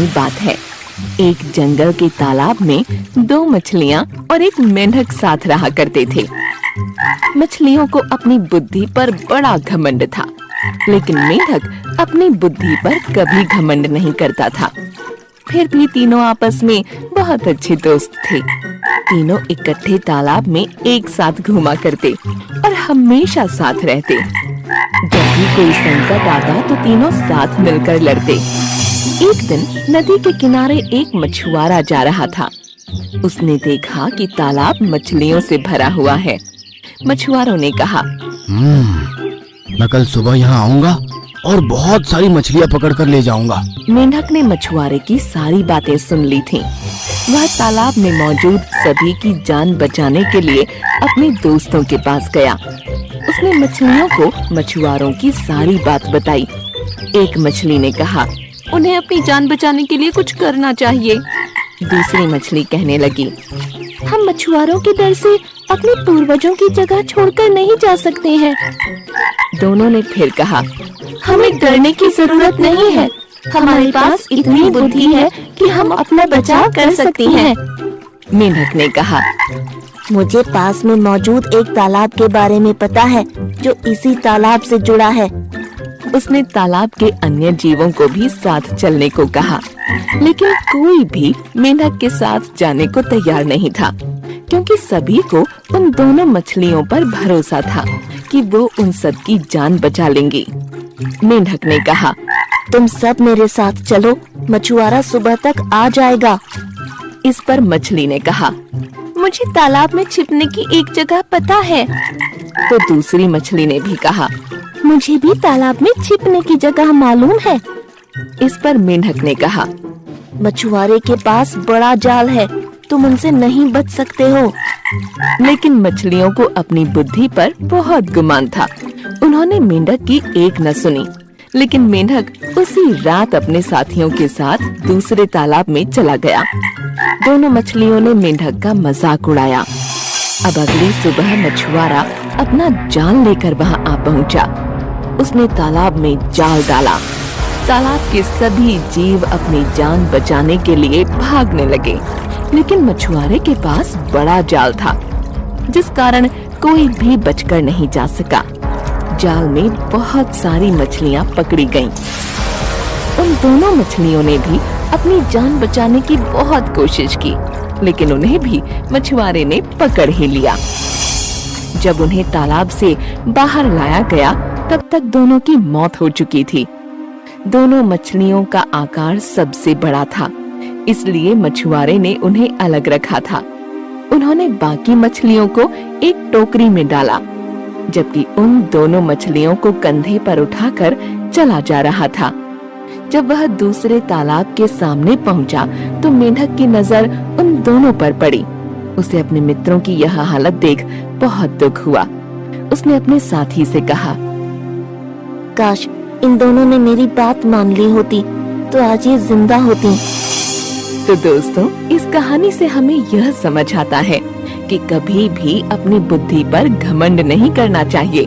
पुरानी बात है। एक जंगल के तालाब में दो मछलियाँ और एक मेंढक साथ रहा करते थे। मछलियों को अपनी बुद्धि पर बड़ा घमंड था, लेकिन मेंढक अपनी बुद्धि पर कभी घमंड नहीं करता था। फिर भी तीनों आपस में बहुत अच्छे दोस्त थे। तीनों इकट्ठे तालाब में एक साथ घूमा करते और हमेशा साथ रहते। जब भी कोई संकट आता तो तीनों साथ मिलकर लड़ते। एक दिन नदी के किनारे एक मछुआरा जा रहा था। उसने देखा कि तालाब मछलियों से भरा हुआ है। मछुआरों ने कहा, मैं कल सुबह यहाँ आऊंगा और बहुत सारी मछलियाँ पकड़ कर ले जाऊंगा। मेंढक ने मछुआरे की सारी बातें सुन ली थीं। वह तालाब में मौजूद सभी की जान बचाने के लिए अपने दोस्तों के पास गया। उसने मछलियों को मछुआरों की सारी बात बताई। एक मछली ने कहा, उन्हें अपनी जान बचाने के लिए कुछ करना चाहिए। दूसरी मछली कहने लगी, हम मछुआरों के डर से अपने पूर्वजों की जगह छोड़कर नहीं जा सकते हैं। दोनों ने फिर कहा, हमें डरने की जरूरत नहीं है, हमारे पास इतनी बुद्धि है कि हम अपना बचाव कर सकते हैं। मेंढक ने कहा, मुझे पास में मौजूद एक तालाब के बारे में पता है जो इसी तालाब से जुड़ा है। उसने तालाब के अन्य जीवों को भी साथ चलने को कहा, लेकिन कोई भी मेंढक के साथ जाने को तैयार नहीं था, क्योंकि सभी को उन दोनों मछलियों पर भरोसा था कि वो उन सब की जान बचा लेंगी। मेंढक ने कहा, तुम सब मेरे साथ चलो, मछुआरा सुबह तक आ जाएगा। इस पर मछली ने कहा, मुझे तालाब में छिपने की एक जगह पता है। तो दूसरी मछली ने भी कहा, मुझे भी तालाब में छिपने की जगह मालूम है। इस पर मेंढक ने कहा, मछुआरे के पास बड़ा जाल है, तुम उनसे नहीं बच सकते हो। लेकिन मछलियों को अपनी बुद्धि पर बहुत गुमान था। उन्होंने मेंढक की एक न सुनी, लेकिन मेंढक उसी रात अपने साथियों के साथ दूसरे तालाब में चला गया। दोनों मछलियों ने मेंढक का मजाक उड़ाया। अब अगली सुबह मछुआरा अपना जाल लेकर वहां आ पहुंचा। उसने तालाब में जाल डाला। तालाब के सभी जीव अपनी जान बचाने के लिए भागने लगे, लेकिन मछुआरे के पास बड़ा जाल था, जिस कारण कोई भी बचकर नहीं जा सका। जाल में बहुत सारी मछलियां पकड़ी गईं। उन दोनों मछलियों ने भी अपनी जान बचाने की बहुत कोशिश की, लेकिन उन्हें भी मछुआरे ने पकड़ ही लिया। जब उन्हें तालाब से बाहर लाया गया, तब तक दोनों की मौत हो चुकी थी। दोनों मछलियों का आकार सबसे बड़ा था, इसलिए मछुआरे ने उन्हें अलग रखा था। उन्होंने बाकी मछलियों को एक टोकरी में डाला, जबकि उन दोनों मछलियों को कंधे पर उठाकर चला जा रहा था। जब वह दूसरे तालाब के सामने पहुंचा, तो मेंढक की नजर उन दोनों पर पड़ी। उसे अपने मित्रों की यह हालत देख बहुत दुख हुआ। उसने अपने साथी से कहा, काश इन दोनों ने मेरी बात मान ली होती तो आज ये जिंदा होती। तो दोस्तों, इस कहानी से हमें यह समझ आता है कि कभी भी अपनी बुद्धि पर घमंड नहीं करना चाहिए।